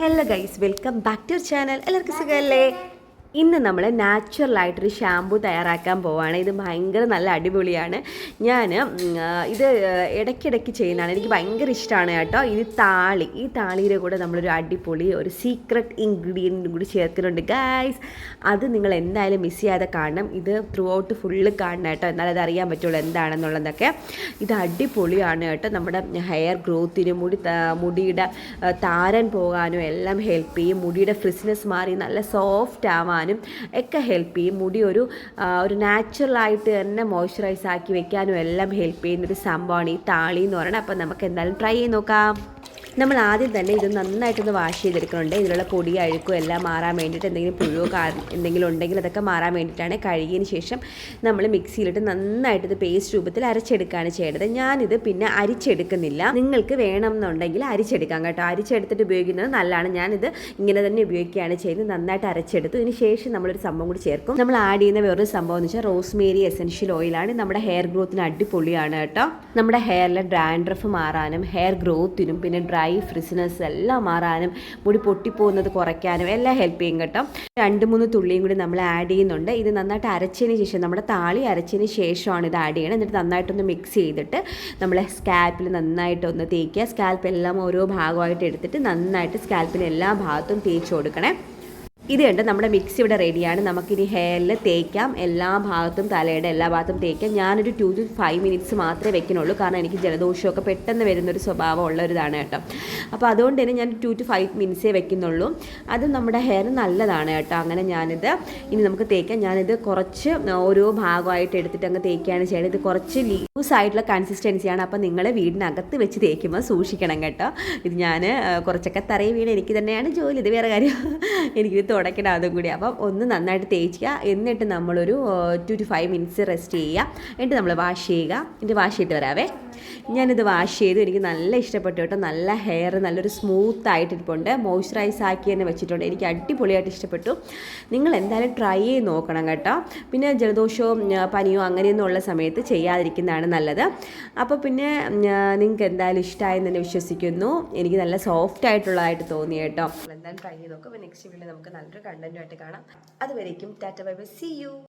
Hello guys, welcome back to channel. എല്ലാവർക്കും സുഖമല്ലേ? ഇന്ന് നമ്മൾ നാച്ചുറലായിട്ടൊരു ഷാമ്പു തയ്യാറാക്കാൻ പോവുകയാണ്. ഇത് ഭയങ്കര നല്ല അടിപൊളിയാണ്. ഞാൻ ഇത് ഇടയ്ക്കിടയ്ക്ക് ചെയ്യുന്നതാണ്. എനിക്ക് ഭയങ്കര ഇഷ്ടമാണ് കേട്ടോ. ഈ താളിയുടെ കൂടെ നമ്മളൊരു അടിപൊളി ഒരു സീക്രട്ട് ഇൻഗ്രീഡിയൻറ്റും കൂടി ചേർക്കുന്നുണ്ട് ഗൈസ്. അത് നിങ്ങൾ എന്തായാലും മിസ് ചെയ്യാതെ കാണണം. ഇത് ത്രൂ ഔട്ട് ഫുള്ള് കാണണം കേട്ടോ, എന്നാലും അത് അറിയാൻ പറ്റുള്ളൂ എന്താണെന്നുള്ളതൊക്കെ. ഇത് അടിപൊളിയാണ് കേട്ടോ. നമ്മുടെ ഹെയർ ഗ്രോത്തിനും മുടിയുടെ താരൻ പോകാനും എല്ലാം ഹെൽപ്പ് ചെയ്യും. മുടിയുടെ ഫ്രിസ്നെസ് മാറി നല്ല സോഫ്റ്റ് ആവാൻ ഒക്കെ ഹെൽപ്പ് ചെയ്യും. മുടി ഒരു നാച്ചുറലായിട്ട് തന്നെ മോയ്സ്ചറൈസ് ആക്കി വെക്കാനും എല്ലാം ഹെൽപ്പ് ചെയ്യുന്നൊരു സംഭവമാണ് ഈ താളി എന്ന് പറയുന്നത്. അപ്പോൾ നമുക്ക് എന്തായാലും ട്രൈ ചെയ്ത് നോക്കാം. നമ്മൾ ആദ്യം തന്നെ ഇത് നന്നായിട്ടൊന്ന് വാഷ് ചെയ്തെടുക്കുന്നുണ്ട്. ഇതിലുള്ള പൊടി അഴുക്കും എല്ലാം മാറാൻ വേണ്ടിയിട്ട്, എന്തെങ്കിലും പുഴുവോ എന്തെങ്കിലും ഉണ്ടെങ്കിൽ അതൊക്കെ മാറാൻ വേണ്ടിയിട്ടാണ്. കഴുകിയതിന് ശേഷം നമ്മൾ മിക്സിയിലിട്ട് നന്നായിട്ട് ഇത് പേസ്റ്റ് രൂപത്തിൽ അരച്ചെടുക്കുകയാണ് ചെയ്യേണ്ടത്. ഞാനിത് പിന്നെ അരിച്ചെടുക്കുന്നില്ല. നിങ്ങൾക്ക് വേണമെന്നുണ്ടെങ്കിൽ അരിച്ചെടുക്കാം കേട്ടോ. അരിച്ചെടുത്തിട്ട് ഉപയോഗിക്കുന്നത് നല്ലതാണ്. ഞാനിത് ഇങ്ങനെ തന്നെ ഉപയോഗിക്കുകയാണ് ചെയ്യുന്നത്. നന്നായിട്ട് അരച്ചെടുത്തു. ഇതിന് ശേഷം നമ്മളൊരു സംഭവം കൂടി ചേർക്കും. നമ്മൾ ആഡ് ചെയ്യുന്ന വേറൊരു സംഭവം എന്ന് വെച്ചാൽ റോസ്മേരി എസൻഷ്യൽ ഓയിലാണ്. നമ്മുടെ ഹെയർ ഗ്രോത്തിന് അടിപൊളിയാണ് കേട്ടോ. നമ്മുടെ ഹെയറിലെ ഡാൻഡ്രഫ് മാറാനും ഹെയർ ഗ്രോത്തിനും പിന്നെ ഡ്രൈ ഫ്രിസ്നെസ് എല്ലാം മാറാനും മുടി പൊട്ടിപ്പോകുന്നത് കുറയ്ക്കാനും എല്ലാം ഹെൽപ്പ് ചെയ്യും കേട്ടോ. 2-3 തുള്ളിയും കൂടി നമ്മൾ ആഡ് ചെയ്യുന്നുണ്ട്. ഇത് നന്നായിട്ട് അരച്ചതിന് ശേഷം, നമ്മുടെ താളി അരച്ചതിന് ശേഷമാണ് ഇത് ആഡ് ചെയ്യണം. എന്നിട്ട് നന്നായിട്ടൊന്ന് മിക്സ് ചെയ്തിട്ട് നമ്മളെ സ്കാൽപ്പിൽ നന്നായിട്ടൊന്ന് തേക്കുക. സ്കാൽപ്പ് എല്ലാം ഓരോ ഭാഗമായിട്ട് എടുത്തിട്ട് നന്നായിട്ട് സ്കാൽപ്പിന് എല്ലാ ഭാഗത്തും തേച്ച് കൊടുക്കണേ. ഇത് കണ്ട് നമ്മുടെ മിക്സ് ഇവിടെ റെഡിയാണ്. നമുക്കിനി ഹെയറിൽ തേക്കാം. എല്ലാ ഭാഗത്തും, തലയുടെ എല്ലാ ഭാഗത്തും തേക്കാം. ഞാനൊരു 2 to 5 മിനിറ്റ്സ് മാത്രമേ വെക്കുന്നുള്ളൂ. കാരണം എനിക്ക് ജലദോഷമൊക്കെ പെട്ടെന്ന് വരുന്നൊരു സ്വഭാവം ഉള്ളൊരിതാണ് കേട്ടോ. അപ്പോൾ അതുകൊണ്ട് തന്നെ ഞാൻ 2 to 5 മിനിറ്റ്സേ വെക്കുന്നുള്ളൂ. അത് നമ്മുടെ ഹെയർ നല്ലതാണ് കേട്ടോ. അങ്ങനെ ഇനി നമുക്ക് തേക്കാം. ഞാനിത് കുറച്ച് ഓരോ ഭാഗമായിട്ട് എടുത്തിട്ട് അങ്ങ് തേക്കുകയാണ് ചെയ്യുന്നത്. ഇത് കുറച്ച് ലൂസ് ആയിട്ടുള്ള കൺസിസ്റ്റൻസിയാണ്. അപ്പോൾ നിങ്ങൾ വീടിനകത്ത് വെച്ച് തേക്കുമ്പോൾ സൂക്ഷിക്കണം കേട്ടോ. ഇത് ഞാൻ കുറച്ചൊക്കെ തറയിൽ വീണ് എനിക്ക് തന്നെയാണ് ജോലി. ഇത് വേറെ കാര്യം. എനിക്കിത് തുടക്കണം അതും കൂടി. അപ്പം ഒന്ന് നന്നായിട്ട് തേക്കുക. എന്നിട്ട് നമ്മളൊരു 2 to 5 മിനിറ്റ്സ് റെസ്റ്റ് ചെയ്യുക. എന്നിട്ട് നമ്മൾ വാഷ് ചെയ്യുക. എന്നിട്ട് വാഷ് ചെയ്തിട്ട് വരാവേ. ഞാനിത് വാഷ് ചെയ്തു. എനിക്ക് നല്ല ഇഷ്ടപ്പെട്ടു കേട്ടോ. നല്ല ഹെയർ നല്ലൊരു സ്മൂത്ത് ആയിട്ടിരിപ്പുണ്ട്. മോയ്സ്ചറൈസ് ആക്കി തന്നെ വെച്ചിട്ടുണ്ട്. എനിക്ക് അടിപൊളിയായിട്ട് ഇഷ്ടപ്പെട്ടു. നിങ്ങൾ എന്തായാലും ട്രൈ ചെയ്ത് നോക്കണം കേട്ടോ. പിന്നെ ജലദോഷമോ പനിയോ അങ്ങനെയൊന്നും ഉള്ള സമയത്ത് ചെയ്യാതിരിക്കുന്നതാണ് നല്ലത്. അപ്പോൾ പിന്നെ നിങ്ങൾക്ക് എന്തായാലും ഇഷ്ടമായെന്ന് തന്നെ വിശ്വസിക്കുന്നു. എനിക്ക് നല്ല സോഫ്റ്റ് ആയിട്ടുള്ളതായിട്ട് തോന്നി കേട്ടോ. എന്തായാലും ട്രൈ ചെയ്ത് നോക്കും. നെക്സ്റ്റ് വീഡിയോയിൽ നമുക്ക് നല്ലൊരു കണ്ടന്റുമായിട്ട് കാണാം. അതുവരേക്കും tata bye bye, see U.